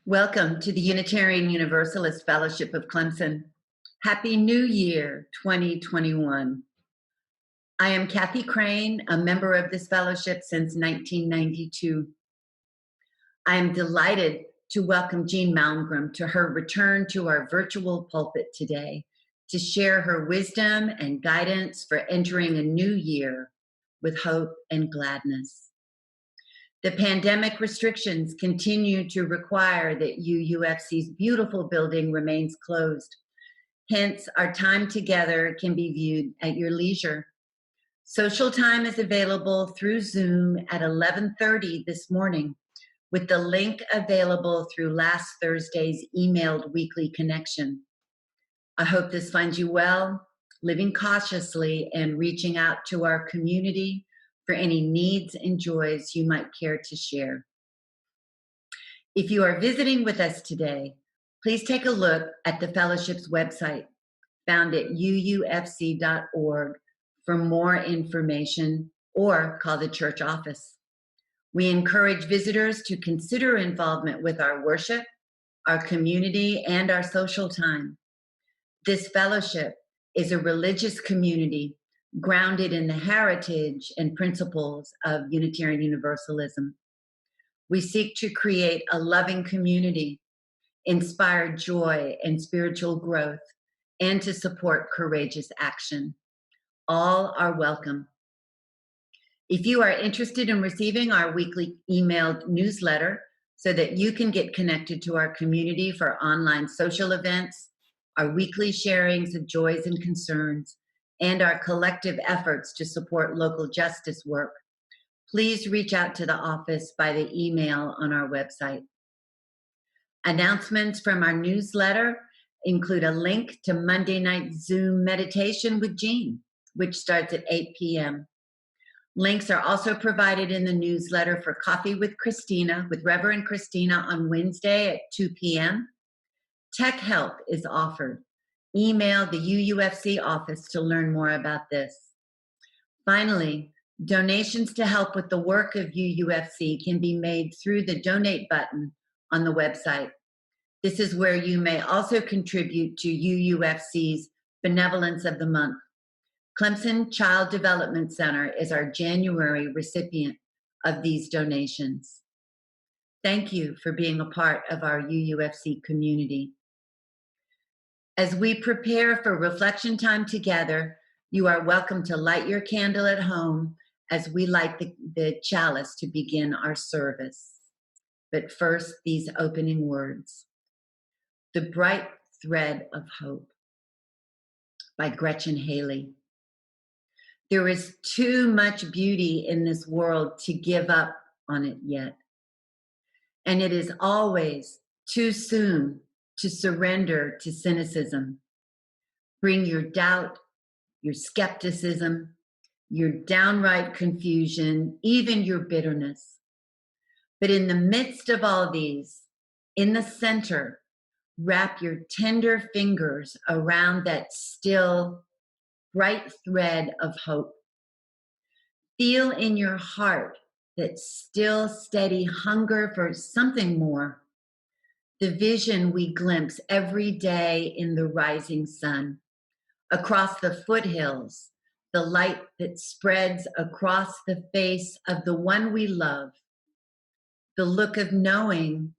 Welcome to the Unitarian Universalist Fellowship of Clemson. Happy New Year 2021. I am Kathy Crane, a member of this fellowship since 1992. I am delighted to welcome Jeanne Malmgren to her return to our virtual pulpit today to share her wisdom and guidance for entering a new year with hope and gladness. The pandemic restrictions continue to require that UUFC's beautiful building remains closed. Hence, our time together can be viewed at your leisure. Social time is available through Zoom at 11:30 this morning, with the link available through last Thursday's emailed weekly connection. I hope this finds you well, living cautiously, and reaching out to our community for any needs and joys you might care to share. If you are visiting with us today, please take a look at the fellowship's website, found at uufc.org, for more information, or call the church office. We encourage visitors to consider involvement with our worship, our community, and our social time. This fellowship is a religious community grounded in the heritage and principles of Unitarian Universalism. We seek to create a loving community, inspire joy and spiritual growth, and to support courageous action. All are welcome. If you are interested in receiving our weekly emailed newsletter so that you can get connected to our community for online social events, our weekly sharings of joys and concerns, and our collective efforts to support local justice work, please reach out to the office by the email on our website. Announcements from our newsletter include a link to Monday night Zoom meditation with Jeanne, which starts at 8 p.m. Links are also provided in the newsletter for Coffee with Christina, with Reverend Christina, on Wednesday at 2 p.m. Tech help is offered. Email the UUFC office to learn more about this. Finally, donations to help with the work of UUFC can be made through the donate button on the website. This is where you may also contribute to UUFC's Benevolence of the Month. Clemson Child Development Center is our January recipient of these donations. Thank you for being a part of our UUFC community. As we prepare for reflection time together, you are welcome to light your candle at home as we light the chalice to begin our service. But first, these opening words. The Bright Thread of Hope by Gretchen Haley. There is too much beauty in this world to give up on it yet. And it is always too soon to surrender to cynicism. Bring your doubt, your skepticism, your downright confusion, even your bitterness. But in the midst of all these, in the center, wrap your tender fingers around that still, bright thread of hope. Feel in your heart that still, steady hunger for something more. The vision we glimpse every day in the rising sun. Across the foothills, the light that spreads across the face of the one we love. The look of knowing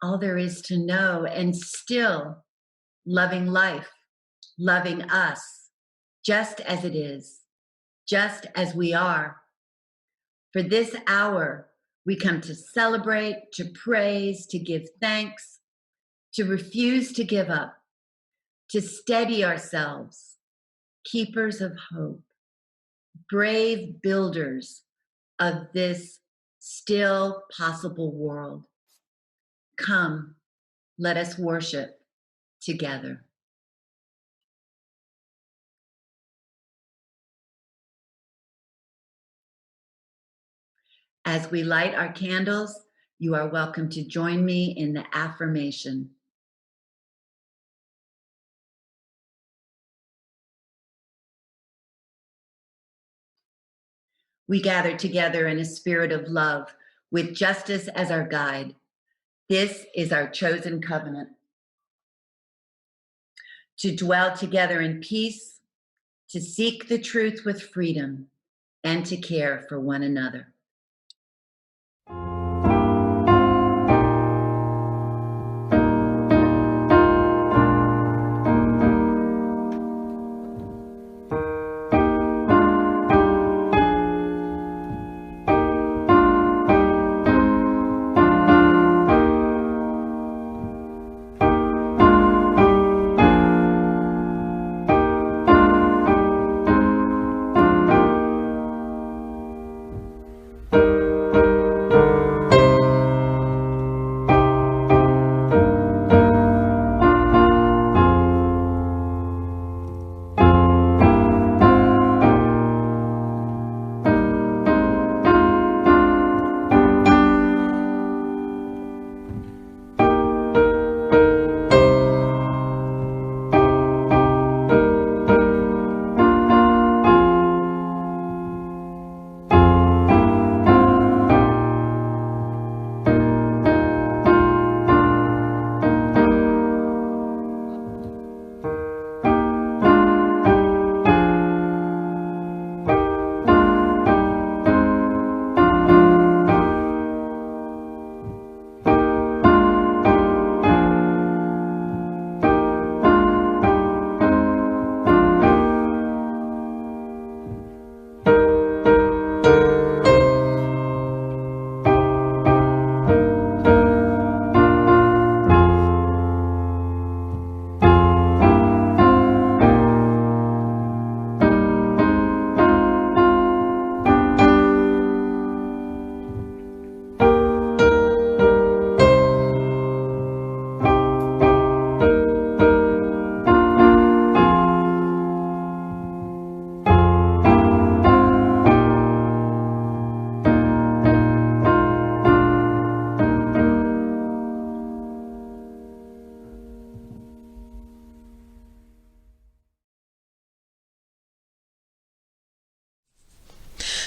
all there is to know, and still loving life, loving us, just as it is, just as we are. For this hour, we come to celebrate, to praise, to give thanks, to refuse to give up, to steady ourselves, keepers of hope, brave builders of this still possible world. Come, let us worship together. As we light our candles, you are welcome to join me in the affirmation. We gather together in a spirit of love, with justice as our guide. This is our chosen covenant, to dwell together in peace, to seek the truth with freedom, and to care for one another.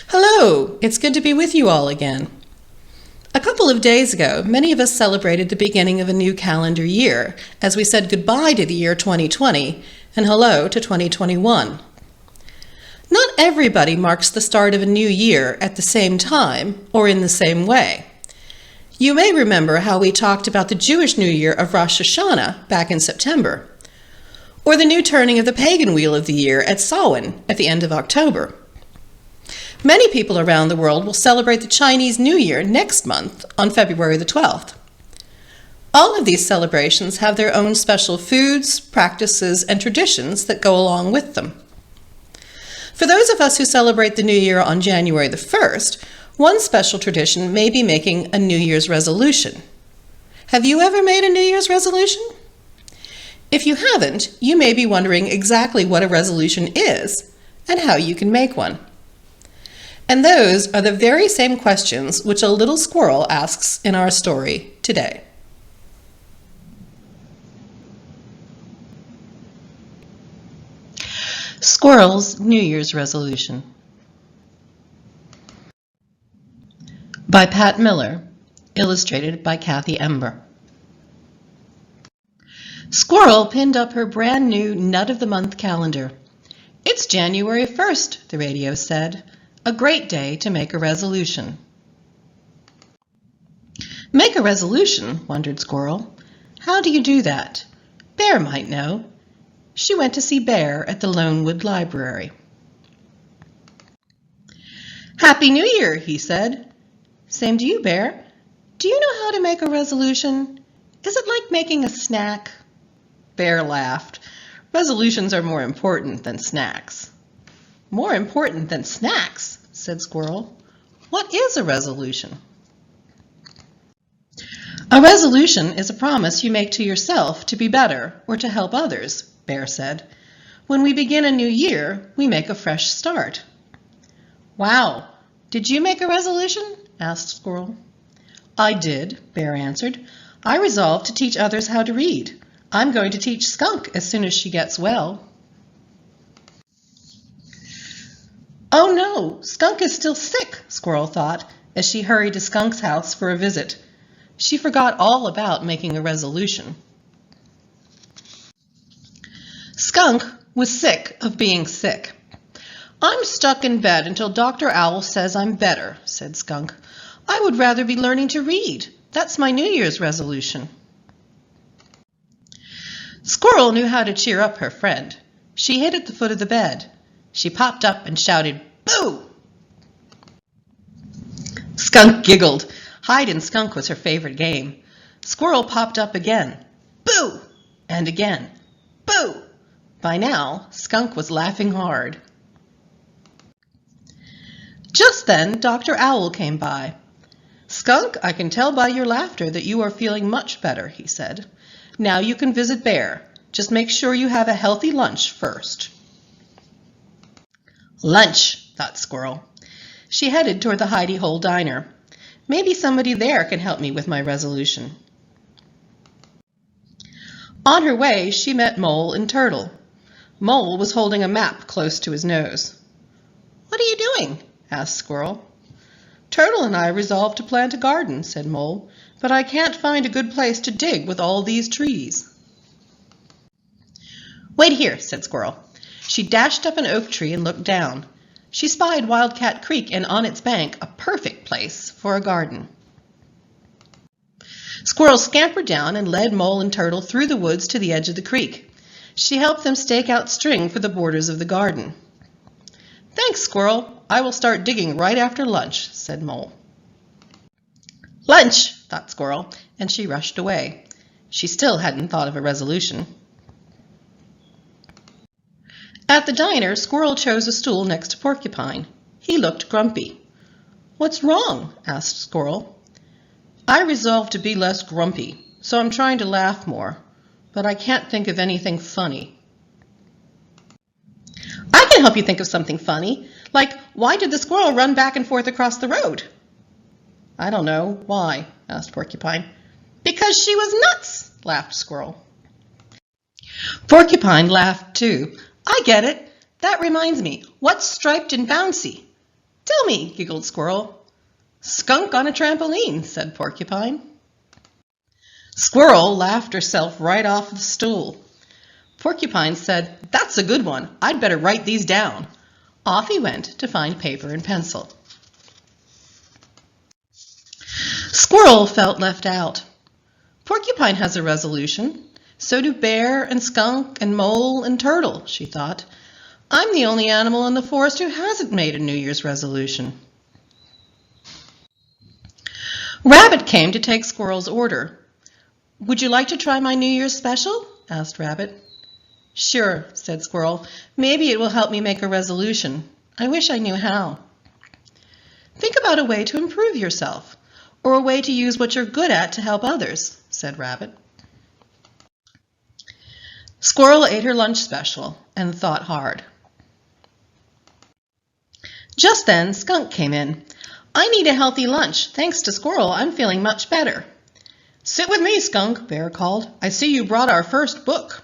Hello, it's good to be with you all again. A couple of days ago, many of us celebrated the beginning of a new calendar year as we said goodbye to the year 2020 and hello to 2021. Not everybody marks the start of a new year at the same time or in the same way. You may remember how we talked about the Jewish New Year of Rosh Hashanah back in September, or the new turning of the pagan wheel of the year at Samhain at the end of October. Many people around the world will celebrate the Chinese New Year next month on February the 12th. All of these celebrations have their own special foods, practices, and traditions that go along with them. For those of us who celebrate the New Year on January the 1st, one special tradition may be making a New Year's resolution. Have you ever made a New Year's resolution? If you haven't, you may be wondering exactly what a resolution is and how you can make one. And those are the very same questions which a little squirrel asks in our story today. Squirrel's New Year's Resolution by Pat Miller, illustrated by Kathy Ember. Squirrel pinned up her brand new Nut of the Month calendar. It's January 1st, the radio said. A great day to make a resolution. Make a resolution, wondered Squirrel. How do you do that? Bear might know. She went to see Bear at the Lonewood Library. Happy New Year, he said. Same to you, Bear. Do you know how to make a resolution? Is it like making a snack? Bear laughed. Resolutions are more important than snacks. More important than snacks, said Squirrel. What is a resolution? A resolution is a promise you make to yourself to be better or to help others, Bear said. When we begin a new year, we make a fresh start. Wow, did you make a resolution? Asked Squirrel. I did, Bear answered. I resolved to teach others how to read. I'm going to teach Skunk as soon as she gets well. Oh no, Skunk is still sick, Squirrel thought, as she hurried to Skunk's house for a visit. She forgot all about making a resolution. Skunk was sick of being sick. "I'm stuck in bed until Dr. Owl says I'm better," said Skunk. "I would rather be learning to read. That's my New Year's resolution." Squirrel knew how to cheer up her friend. She hid at the foot of the bed. She popped up and shouted, "Boo!" Skunk giggled. Hide and skunk was her favorite game. Squirrel popped up again. "Boo!" And again. "Boo!" By now, Skunk was laughing hard. Just then, Dr. Owl came by. "Skunk, I can tell by your laughter that you are feeling much better," he said. "Now you can visit Bear. Just make sure you have a healthy lunch first." Lunch, thought Squirrel. She headed toward the hidey hole diner. Maybe somebody there can help me with my resolution. On her way, she met Mole and Turtle. Mole was holding a map close to his nose. "What are you doing?" asked Squirrel. "Turtle and I resolved to plant a garden," said Mole, "but I can't find a good place to dig with all these trees." "Wait here," said Squirrel. She dashed up an oak tree and looked down. She spied Wildcat Creek and on its bank a perfect place for a garden. Squirrel scampered down and led Mole and Turtle through the woods to the edge of the creek. She helped them stake out string for the borders of the garden. "Thanks, Squirrel. I will start digging right after lunch," said Mole. "Lunch," thought Squirrel, and she rushed away. She still hadn't thought of a resolution. At the diner, Squirrel chose a stool next to Porcupine. He looked grumpy. "What's wrong?" asked Squirrel. "I resolved to be less grumpy, so I'm trying to laugh more, but I can't think of anything funny." "I can help you think of something funny, like why did the squirrel run back and forth across the road?" "I don't know. Why?" asked Porcupine. "Because she was nuts," laughed Squirrel. Porcupine laughed too. "I get it. That reminds me. What's striped and bouncy?" "Tell me," giggled Squirrel. "Skunk on a trampoline," said Porcupine. Squirrel laughed herself right off the stool. Porcupine said, "That's a good one. I'd better write these down." Off he went to find paper and pencil. Squirrel felt left out. Porcupine has a resolution. So do Bear and Skunk and Mole and Turtle, she thought. I'm the only animal in the forest who hasn't made a New Year's resolution. Rabbit came to take Squirrel's order. "Would you like to try my New Year's special?" asked Rabbit. "Sure," said Squirrel. "Maybe it will help me make a resolution. I wish I knew how." "Think about a way to improve yourself, or a way to use what you're good at to help others," said Rabbit. Squirrel ate her lunch special and thought hard. Just then, Skunk came in. "I need a healthy lunch. Thanks to Squirrel, I'm feeling much better." "Sit with me, Skunk," Bear called. "I see you brought our first book."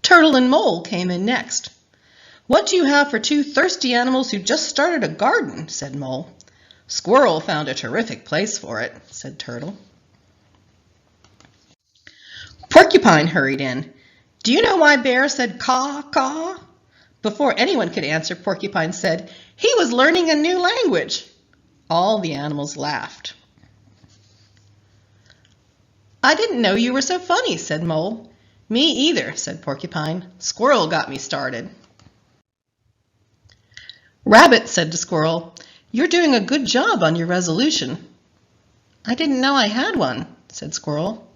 Turtle and Mole came in next. "What do you have for two thirsty animals who just started a garden?" said Mole. "Squirrel found a terrific place for it," said Turtle. Porcupine hurried in. "Do you know why Bear said caw, caw?" Before anyone could answer, Porcupine said, "He was learning a new language." All the animals laughed. "I didn't know you were so funny," said Mole. "Me either," said Porcupine. "Squirrel got me started." Rabbit said to Squirrel, "You're doing a good job on your resolution." "I didn't know I had one," said Squirrel.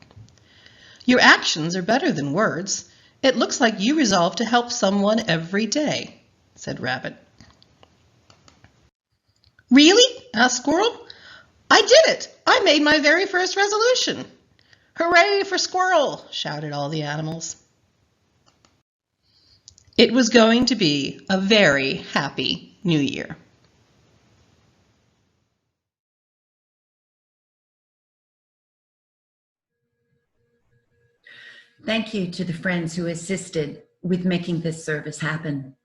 "Your actions are better than words. It looks like you resolve to help someone every day," said Rabbit. "Really?" asked Squirrel. "I did it! I made my very first resolution." "Hooray for Squirrel!" shouted all the animals. It was going to be a very happy New Year. Thank you to the friends who assisted with making this service happen.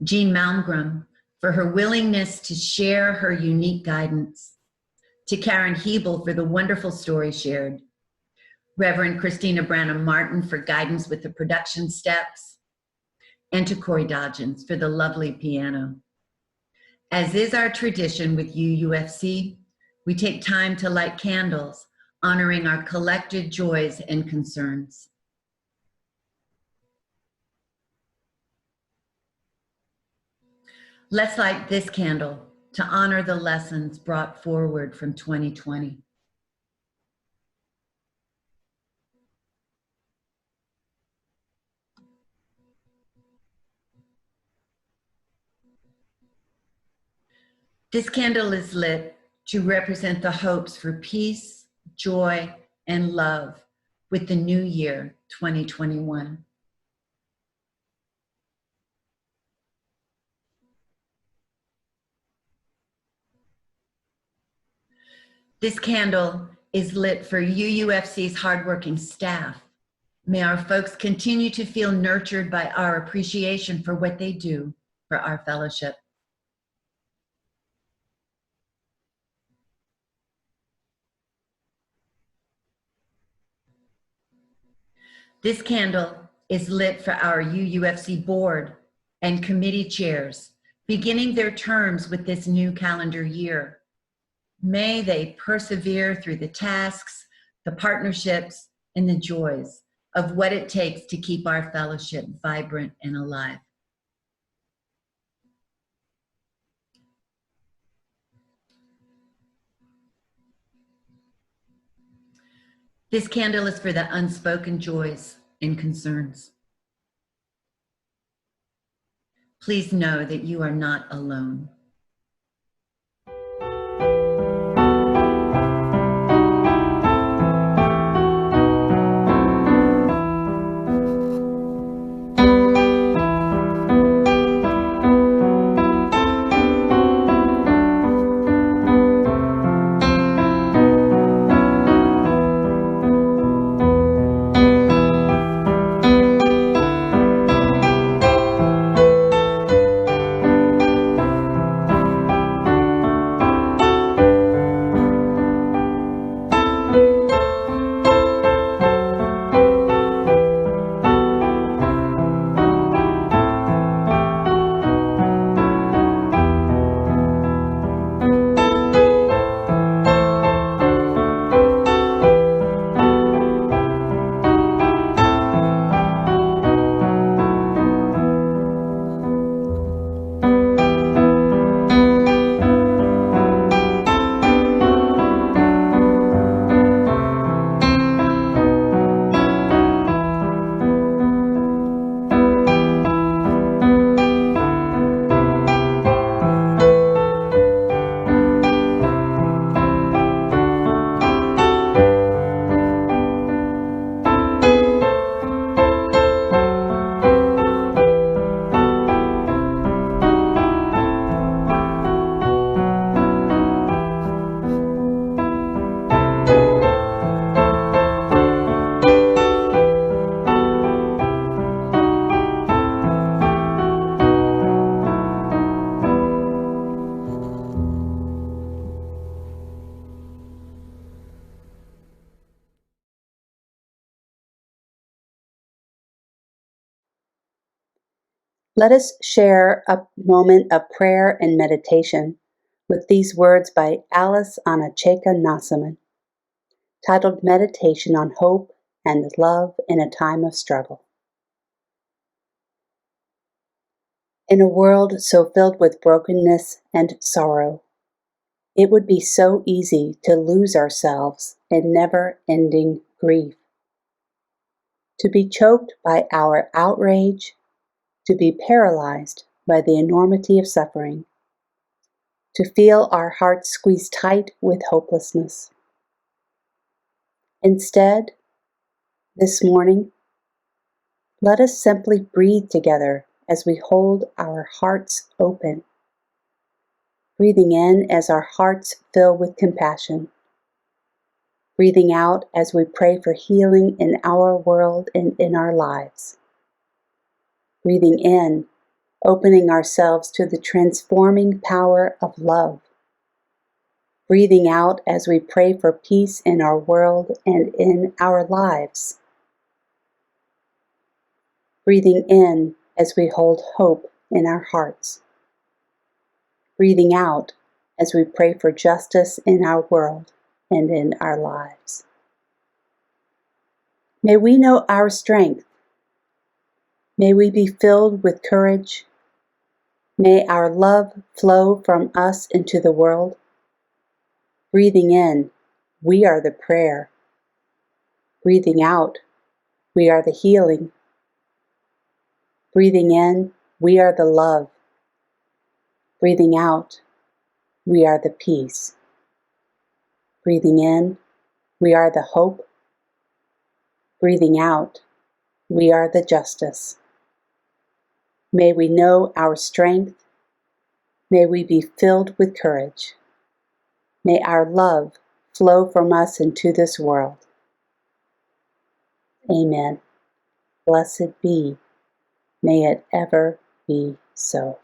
Jeanne Malmgren for her willingness to share her unique guidance. to Karen Hebel for the wonderful story shared, Reverend Christina Branham Martin for guidance with the production steps, and to Corey Dodgens for the lovely piano. As is our tradition with UUFC, we take time to light candles, honoring our collected joys and concerns. Let's light this candle to honor the lessons brought forward from 2020. This candle is lit to represent the hopes for peace, joy, and love with the new year, 2021. This candle is lit for UUFC's hardworking staff. May our folks continue to feel nurtured by our appreciation for what they do for our fellowship. This candle is lit for our UUFC board and committee chairs, beginning their terms with this new calendar year. May they persevere through the tasks, the partnerships, and the joys of what it takes to keep our fellowship vibrant and alive. This candle is for the unspoken joys and concerns. Please know that you are not alone. Let us share a moment of prayer and meditation with these words by Alice Anacheka Nassaman, titled Meditation on Hope and Love in a Time of Struggle. In a world so filled with brokenness and sorrow, it would be so easy to lose ourselves in never-ending grief, to be choked by our outrage, to be paralyzed by the enormity of suffering, to feel our hearts squeezed tight with hopelessness. Instead, this morning, let us simply breathe together as we hold our hearts open, breathing in as our hearts fill with compassion, breathing out as we pray for healing in our world and in our lives. Breathing in, opening ourselves to the transforming power of love. breathing out as we pray for peace in our world and in our lives, breathing in as we hold hope in our hearts, breathing out as we pray for justice in our world and in our lives. May we know our strength. May we be filled with courage. May our love flow from us into the world. Breathing in, we are the prayer. Breathing out, we are the healing. Breathing in, we are the love. Breathing out, we are the peace. Breathing in, we are the hope. Breathing out, we are the justice. May we know our strength. May we be filled with courage. May our love flow from us into this world. Amen. Blessed be. May it ever be so.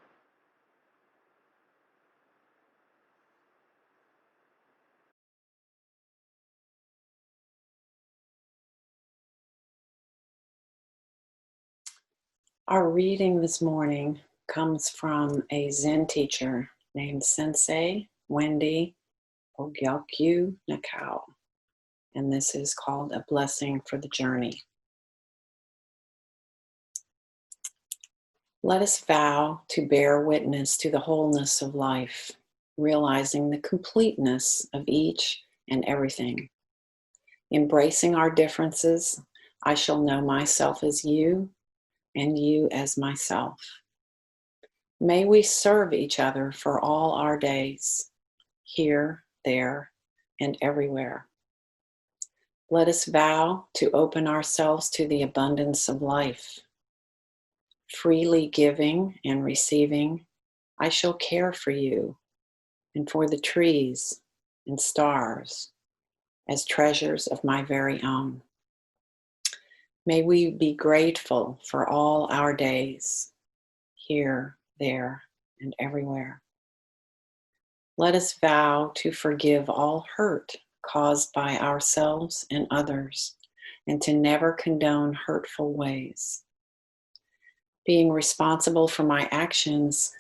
Our reading this morning comes from a Zen teacher named Sensei Wendy Ogyalkyu Nakao, and this is called A Blessing for the Journey. Let us vow to bear witness to the wholeness of life, realizing the completeness of each and everything. Embracing our differences, I shall know myself as you and you as myself. May we serve each other for all our days, here, there, and everywhere. Let us vow to open ourselves to the abundance of life. Freely giving and receiving, I shall care for you and for the trees and stars as treasures of my very own. May we be grateful for all our days, here, there, and everywhere. Let us vow to forgive all hurt caused by ourselves and others, and to never condone hurtful ways. Being responsible for my actions,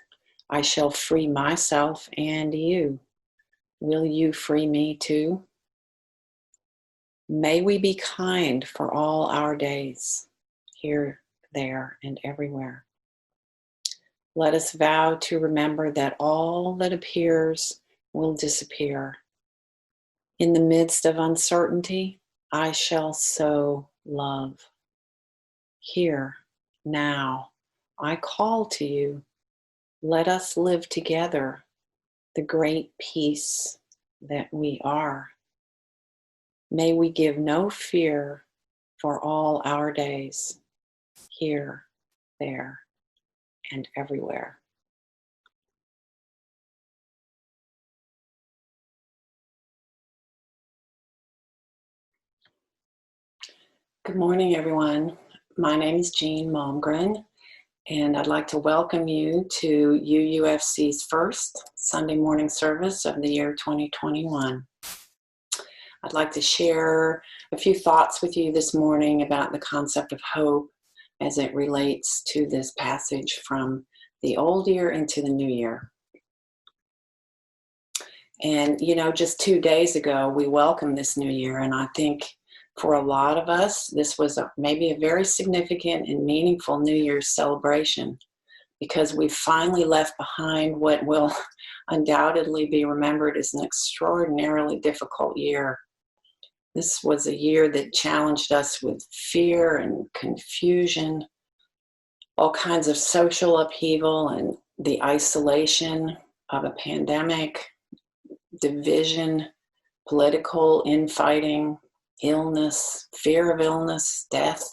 I shall free myself and you. Will you free me too? May we be kind for all our days, here, there, and everywhere. Let us vow to remember that all that appears will disappear. In the midst of uncertainty, I shall sow love. Here, now, I call to you. Let us live together the great peace that we are. May we give no fear for all our days, here, there, and everywhere. Good morning, everyone. My name is Jeanne Malmgren, and I'd like to welcome you to UUFC's first Sunday morning service of the year 2021. I'd like to share a few thoughts with you this morning about the concept of hope as it relates to this passage from the old year into the new year. And, just 2 days ago, we welcomed this new year, and I think for a lot of us, this was maybe a very significant and meaningful New Year's celebration, because we finally left behind what will undoubtedly be remembered as an extraordinarily difficult year. This was a year that challenged us with fear and confusion, all kinds of social upheaval and the isolation of a pandemic, division, political infighting, illness, fear of illness, death.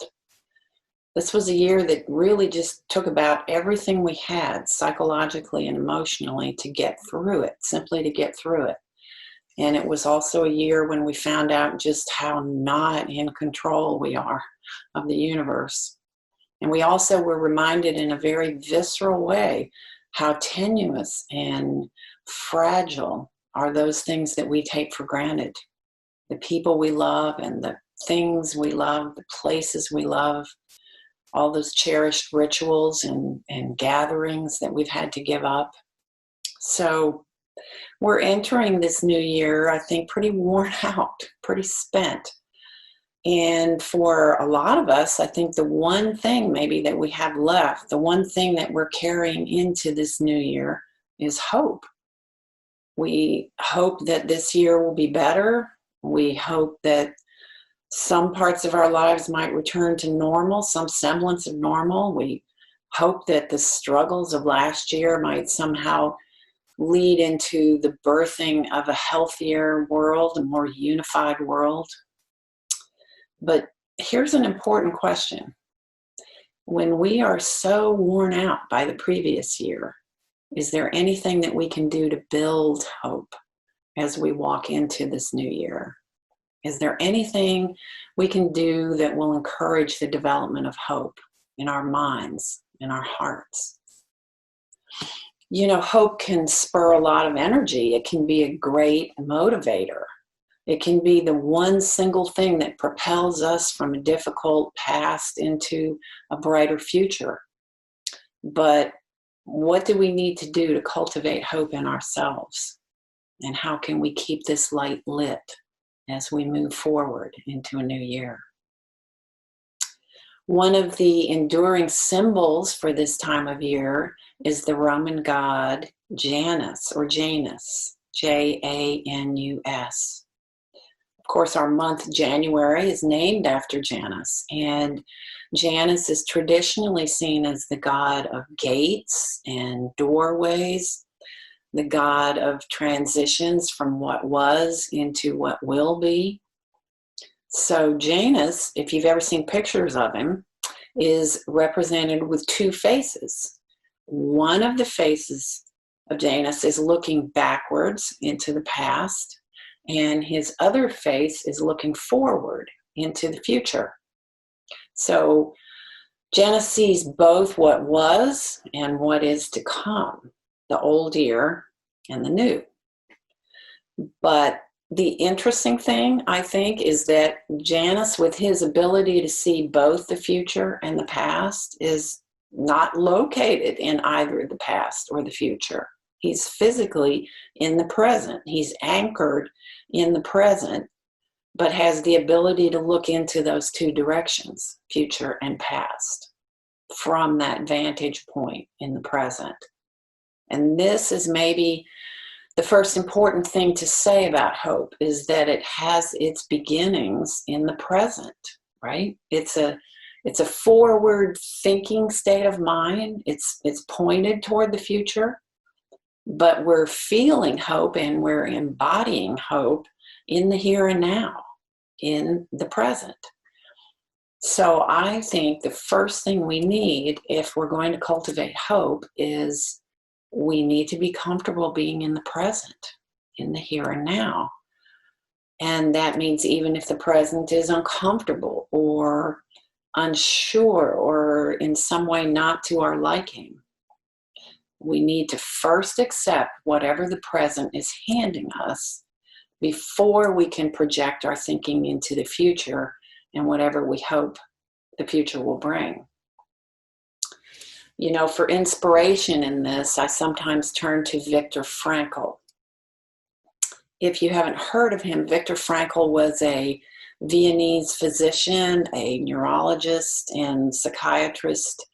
This was a year that really just took about everything we had psychologically and emotionally to get through it, simply to get through it. And it was also a year when we found out just how not in control we are of the universe. And we also were reminded in a very visceral way how tenuous and fragile are those things that we take for granted. The people we love and the things we love, the places we love, all those cherished rituals and gatherings that we've had to give up. So we're entering this new year, I think, pretty worn out, pretty spent. And for a lot of us, I think the one thing maybe that we have left, the one thing that we're carrying into this new year is hope. We hope that this year will be better. We hope that some parts of our lives might return to normal, some semblance of normal. We hope that the struggles of last year might somehow lead into the birthing of a healthier world, a more unified world. But here's an important question. When we are so worn out by the previous year, is there anything that we can do to build hope as we walk into this new year? Is there anything we can do that will encourage the development of hope in our minds, in our hearts? You know, hope can spur a lot of energy. It can be a great motivator. It can be the one single thing that propels us from a difficult past into a brighter future. But what do we need to do to cultivate hope in ourselves? And how can we keep this light lit as we move forward into a new year? One of the enduring symbols for this time of year is the Roman god Janus, or Janus, Janus. Of course, our month January is named after Janus, and Janus is traditionally seen as the god of gates and doorways, the god of transitions from what was into what will be. So Janus, if you've ever seen pictures of him, is represented with two faces. One of the faces of Janus is looking backwards into the past, and his other face is looking forward into the future. So Janus sees both what was and what is to come, the old year and the new. But the interesting thing, I think, is that Janus, with his ability to see both the future and the past, is not located in either the past or the future. He's physically in the present. He's anchored in the present, but has the ability to look into those two directions, future and past, from that vantage point in the present. And this is maybe the first important thing to say about hope, is that it has its beginnings in the present, right? It's a forward thinking state of mind. It's pointed toward the future, but we're feeling hope and we're embodying hope in the here and now, in the present. So I think the first thing we need, if we're going to cultivate hope, is we need to be comfortable being in the present, in the here and now. And that means even if the present is uncomfortable or unsure or in some way not to our liking, we need to first accept whatever the present is handing us before we can project our thinking into the future and whatever we hope the future will bring. You know, for inspiration in this, I sometimes turn to Viktor Frankel. If you haven't heard of him, Viktor Frankel was a Viennese physician, a neurologist, and psychiatrist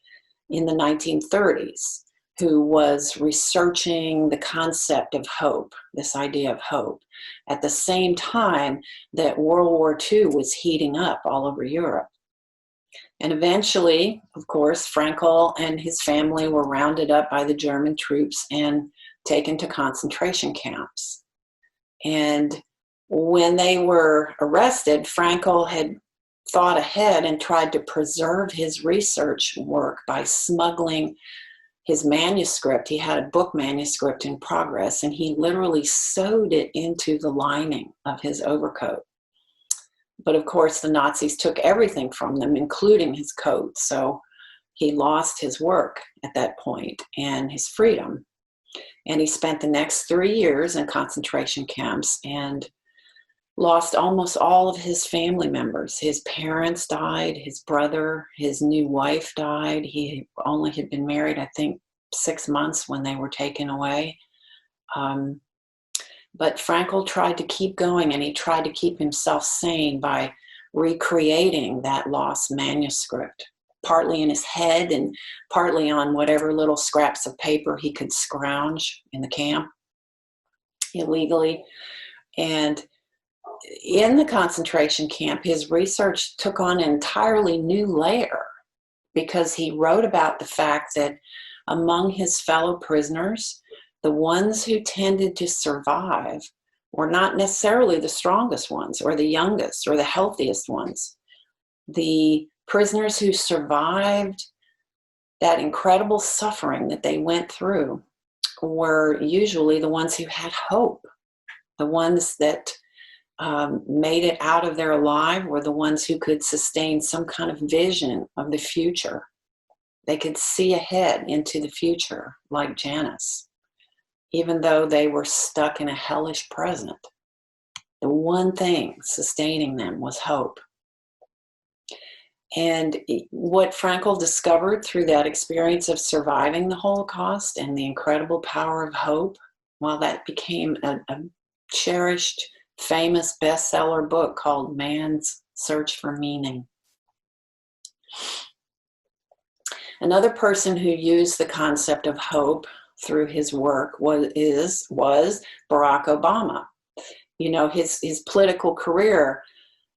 in the 1930s, who was researching the concept of hope, this idea of hope, at the same time that World War II was heating up all over Europe. And eventually, of course, Frankel and his family were rounded up by the German troops and taken to concentration camps. And when they were arrested, Frankel had thought ahead and tried to preserve his research work by smuggling his manuscript. He had a book manuscript in progress, and he literally sewed it into the lining of his overcoat. But of course, the Nazis took everything from them, including his coat. So he lost his work at that point and his freedom. And he spent the next 3 years in concentration camps and lost almost all of his family members. His parents died, his brother, his new wife died. He only had been married, I think, 6 months when they were taken away. But Frankel tried to keep going, and he tried to keep himself sane by recreating that lost manuscript, partly in his head and partly on whatever little scraps of paper he could scrounge in the camp illegally. And in the concentration camp, his research took on an entirely new layer because he wrote about the fact that among his fellow prisoners, the ones who tended to survive were not necessarily the strongest ones or the youngest or the healthiest ones. The prisoners who survived that incredible suffering that they went through were usually the ones who had hope. The ones that made it out of there alive were the ones who could sustain some kind of vision of the future. They could see ahead into the future, like Janice, even though they were stuck in a hellish present. The one thing sustaining them was hope. And what Frankel discovered through that experience of surviving the Holocaust and the incredible power of hope, well, that became a cherished, famous bestseller book called Man's Search for Meaning. Another person who used the concept of hope through his work was Barack Obama. You know, his political career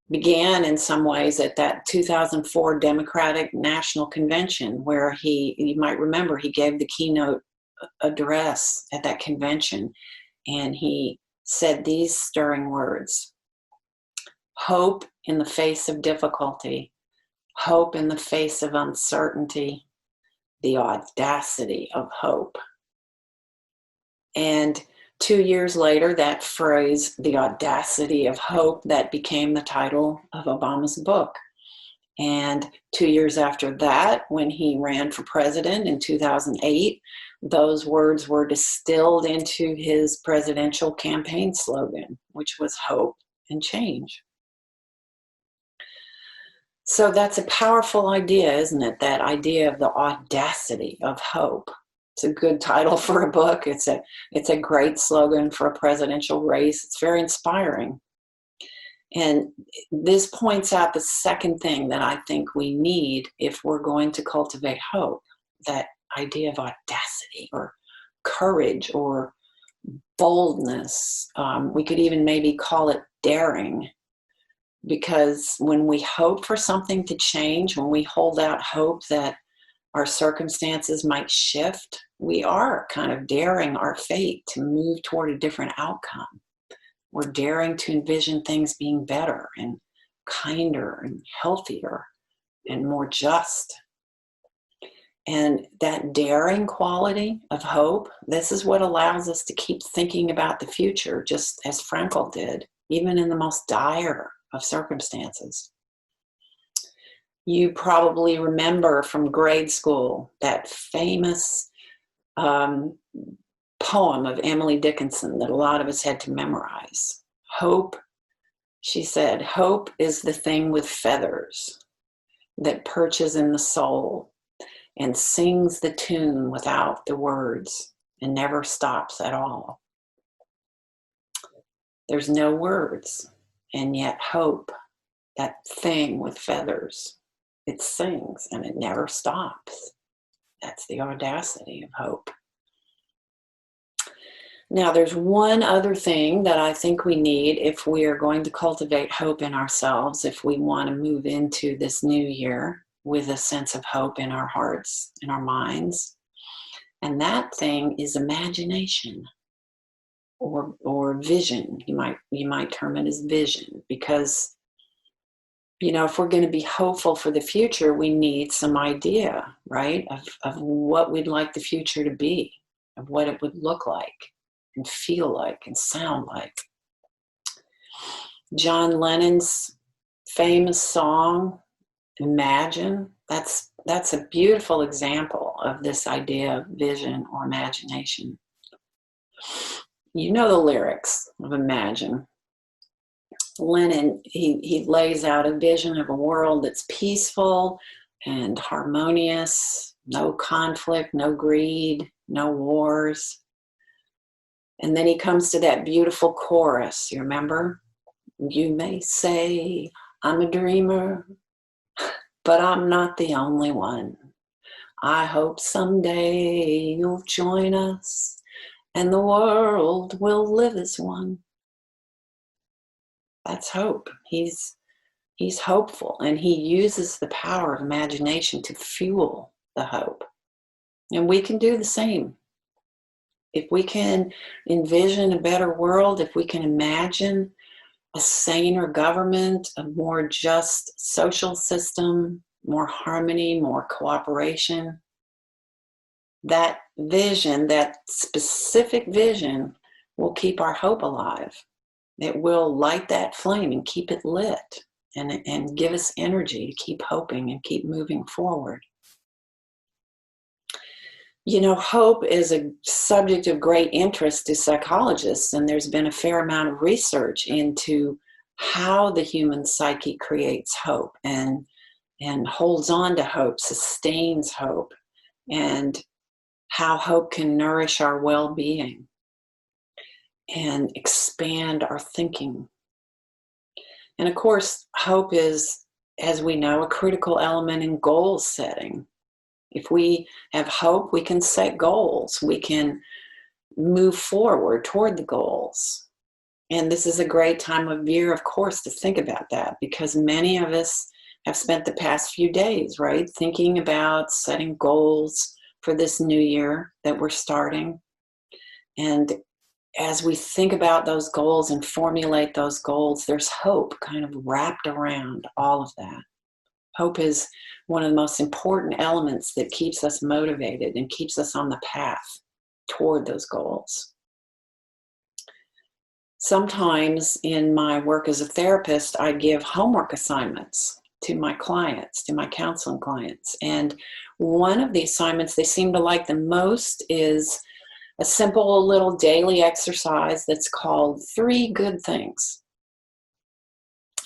began in some ways at that 2004 Democratic National Convention, where you might remember, he gave the keynote address at that convention, and he said these stirring words: hope in the face of difficulty, hope in the face of uncertainty, the audacity of hope. And 2 years later, that phrase, the audacity of hope, that became the title of Obama's book. And 2 years after that, when he ran for president in 2008, those words were distilled into his presidential campaign slogan, which was hope and change. So that's a powerful idea, isn't it? That idea of the audacity of hope. It's a good title for a book. It's a great slogan for a presidential race. It's very inspiring. And this points out the second thing that I think we need if we're going to cultivate hope, that idea of audacity or courage or boldness. We could even maybe call it daring, because when we hope for something to change, when we hold out hope that our circumstances might shift, we are kind of daring our fate to move toward a different outcome. We're daring to envision things being better and kinder and healthier and more just. And that daring quality of hope, this is what allows us to keep thinking about the future, just as Frankel did, even in the most dire of circumstances. You probably remember from grade school that famous poem of Emily Dickinson that a lot of us had to memorize. Hope, she said, hope is the thing with feathers that perches in the soul and sings the tune without the words and never stops at all. There's no words, and yet hope, that thing with feathers, it sings and it never stops. That's the audacity of hope. Now, there's one other thing that I think we need if we are going to cultivate hope in ourselves, if we want to move into this new year with a sense of hope in our hearts, in our minds. And that thing is imagination or vision. You might term it as vision, because you know, if we're going to be hopeful for the future, we need some idea, right, of what we'd like the future to be, of what it would look like and feel like and sound like. John Lennon's famous song, Imagine, that's a beautiful example of this idea of vision or imagination. You know the lyrics of Imagine. Lennon, he lays out a vision of a world that's peaceful and harmonious, no conflict, no greed, no wars. And then he comes to that beautiful chorus, you remember? You may say I'm a dreamer, but I'm not the only one. I hope someday you'll join us and the world will live as one. That's hope. He's hopeful, and he uses the power of imagination to fuel the hope. And we can do the same. If we can envision a better world, if we can imagine a saner government, a more just social system, more harmony, more cooperation, that vision, that specific vision, will keep our hope alive. It will light that flame and keep it lit and give us energy to keep hoping and keep moving forward. You know, hope is a subject of great interest to psychologists, and there's been a fair amount of research into how the human psyche creates hope and holds on to hope, sustains hope, and how hope can nourish our well-being and expand our thinking. And of course, hope is, as we know, a critical element in goal setting. If we have hope, we can set goals. We can move forward toward the goals. And this is a great time of year, of course, to think about that, because many of us have spent the past few days, right, thinking about setting goals for this new year that we're starting. And as we think about those goals and formulate those goals, there's hope kind of wrapped around all of that. Hope is one of the most important elements that keeps us motivated and keeps us on the path toward those goals. Sometimes in my work as a therapist, I give homework assignments to my clients, to my counseling clients. And one of the assignments they seem to like the most is a simple little daily exercise that's called 3 Good Things.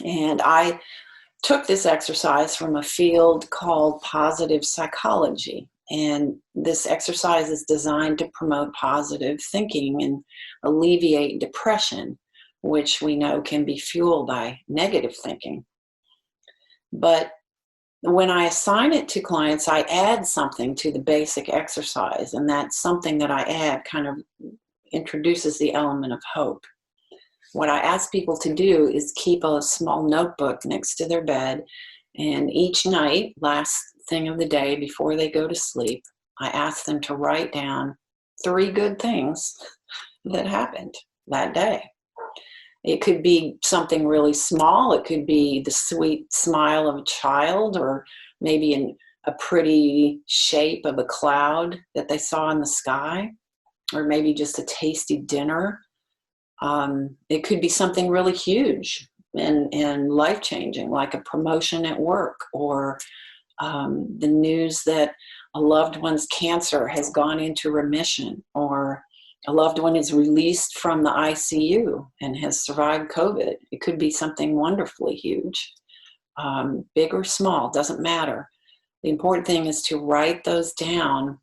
And I took this exercise from a field called positive psychology. And this exercise is designed to promote positive thinking and alleviate depression, which we know can be fueled by negative thinking. But when I assign it to clients, I add something to the basic exercise, and that something that I add kind of introduces the element of hope. What I ask people to do is keep a small notebook next to their bed, and each night, last thing of the day before they go to sleep, I ask them to write down 3 good things that happened that day. It could be something really small. It could be the sweet smile of a child, or maybe a pretty shape of a cloud that they saw in the sky, or maybe just a tasty dinner. It could be something really huge and life-changing, like a promotion at work, or the news that a loved one's cancer has gone into remission, or a loved one is released from the ICU and has survived COVID. It could be something wonderfully huge, big or small, doesn't matter. The important thing is to write those down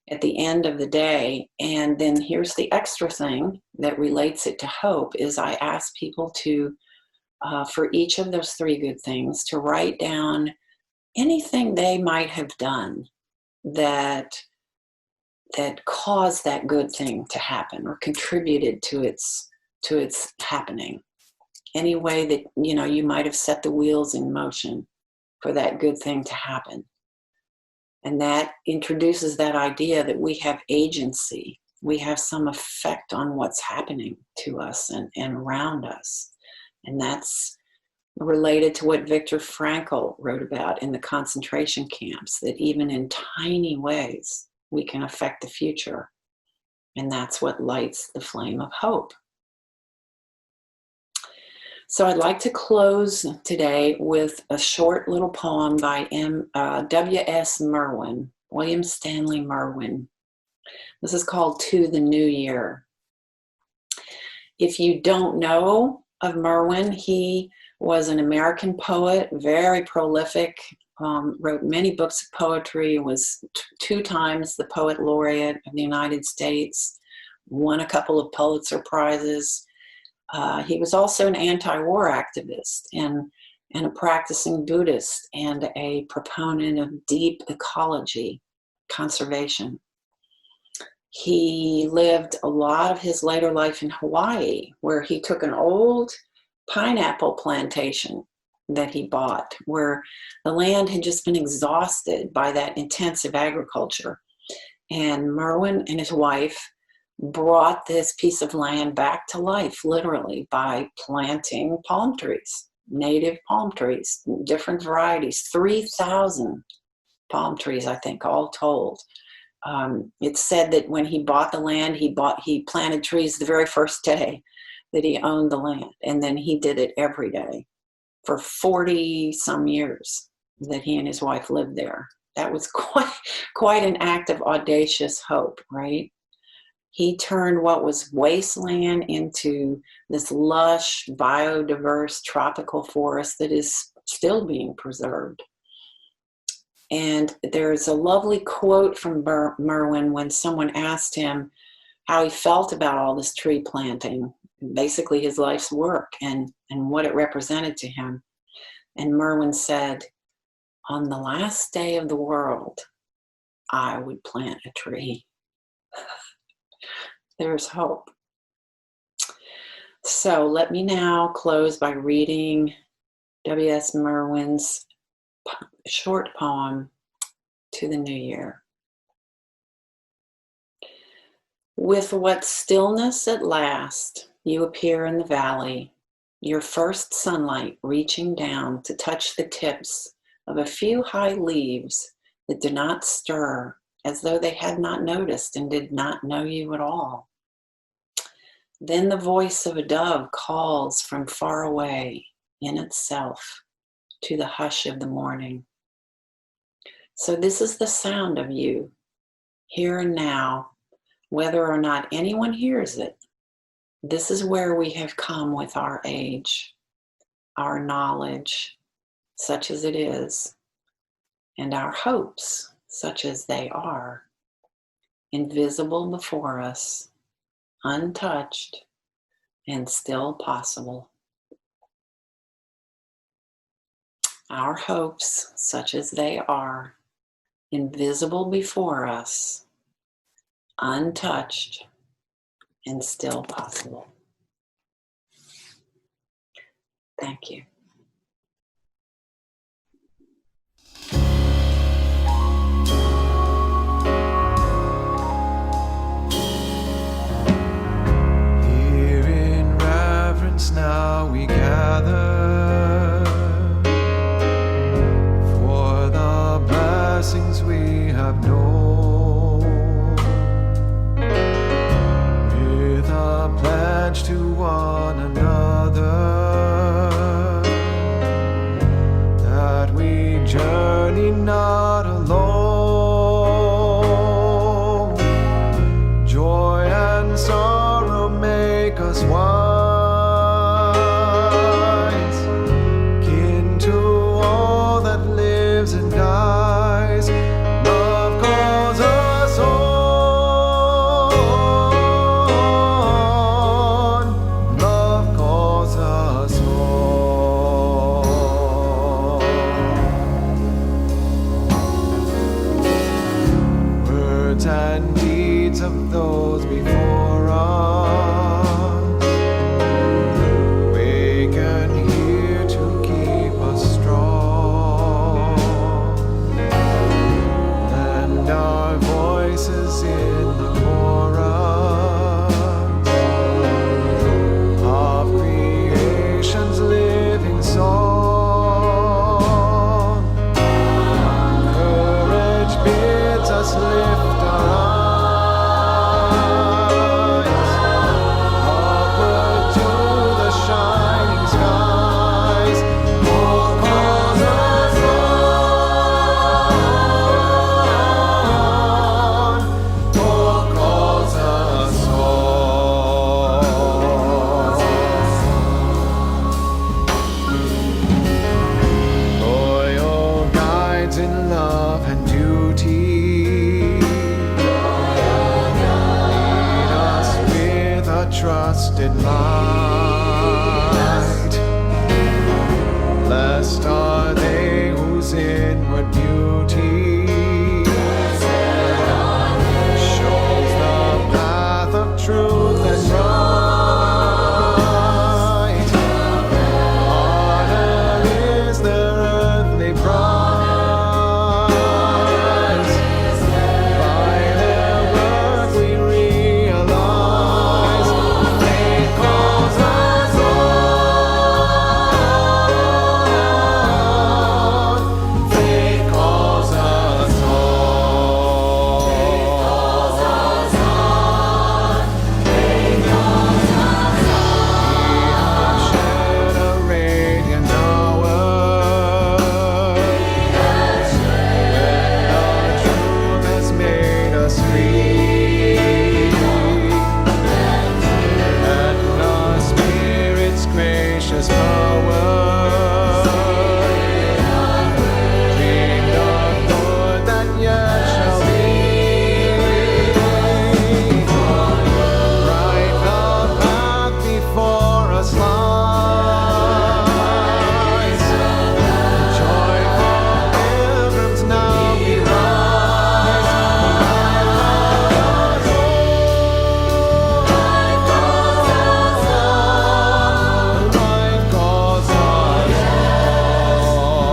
at the end of the day. And then here's the extra thing that relates it to hope, is I ask people to, for each of those 3 good things, to write down anything they might have done that caused that good thing to happen or contributed to its happening. Any way that, you might have set the wheels in motion for that good thing to happen. And that introduces that idea that we have agency. We have some effect on what's happening to us and around us. And that's related to what Viktor Frankel wrote about in the concentration camps, that even in tiny ways, we can affect the future. And that's what lights the flame of hope. So I'd like to close today with a short little poem by W.S. Merwin, William Stanley Merwin. This is called To the New Year. If you don't know of Merwin, he was an American poet, very prolific, wrote many books of poetry, was 2 times the poet laureate of the United States, won a couple of Pulitzer Prizes. He was also an anti-war activist and a practicing Buddhist and a proponent of deep ecology, conservation. He lived a lot of his later life in Hawaii, where he took an old pineapple plantation that he bought, where the land had just been exhausted by that intensive agriculture. And Merwin and his wife brought this piece of land back to life, literally, by planting palm trees, native palm trees, different varieties, 3,000 palm trees, I think, all told. It's said that when he bought the land, he planted trees the very first day that he owned the land, and then he did it every day for 40 some years that he and his wife lived there. That was quite an act of audacious hope, right? He turned what was wasteland into this lush, biodiverse tropical forest that is still being preserved. And there's a lovely quote from Merwin when someone asked him how he felt about all this tree planting, basically his life's work and what it represented to him. And Merwin said, "On the last day of the world, I would plant a tree." There's hope. So let me now close by reading W.S. Merwin's short poem to the new year. With what stillness at last you appear in the valley, your first sunlight reaching down to touch the tips of a few high leaves that do not stir, as though they had not noticed and did not know you at all. Then the voice of a dove calls from far away in itself to the hush of the morning. So this is the sound of you, here and now, whether or not anyone hears it. This is where we have come with our age, our knowledge, such as it is, and our hopes, such as they are, invisible before us, untouched, and still possible. Our hopes, such as they are, invisible before us, untouched, and still possible. Thank you. Here in reverence now we gather for the blessings we have known, with a pledge to one another that we journey not alone. Joy and sorrow make us wise, kin to all that lives and dies. Love calls us on. Love calls us on. Words and deeds of those before us, waken here to keep us strong, and our voices in the chorus of creation's living song. Courage bids us lift our eyes upward to the shining skies. Hope calls us on. Hope calls us on. in love and duty. Lead us with a trusted light. Blessed are they whose inward beauty shows the path of truth and right. Honor is their earthly prize. By their work we realize faith calls us on. Faith calls us on. Shed a radiant hour when the truth has made us free, and our Spirit's gracious power dreamed of good that yet shall be. Right the path before us lies. Joyful pilgrims now we rise. Life calls us on. Life calls us on. Life calls us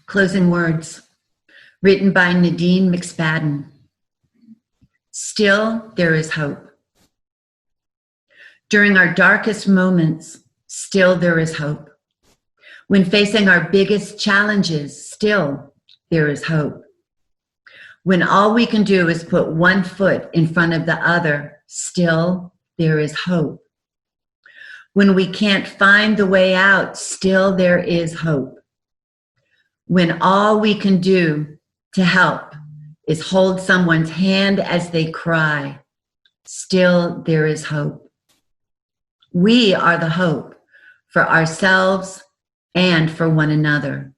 Closing words, written by Nadine McSpadden. Still, there is hope. During our darkest moments, still there is hope. When facing our biggest challenges, still there is hope. When all we can do is put one foot in front of the other, still there is hope. When we can't find the way out, still there is hope. When all we can do to help is hold someone's hand as they cry, still there is hope. We are the hope for ourselves and for one another.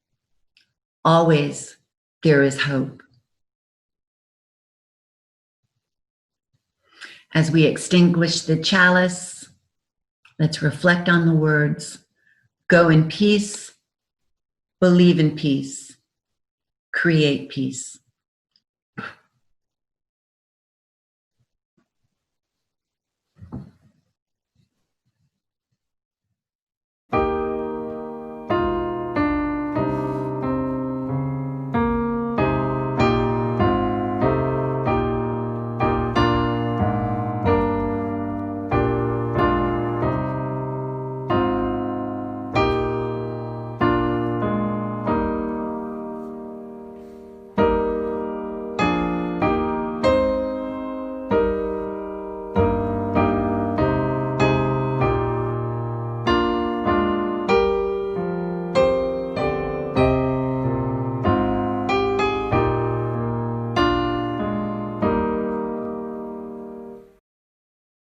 Always there is hope. As we extinguish the chalice, let's reflect on the words, go in peace, believe in peace, create peace.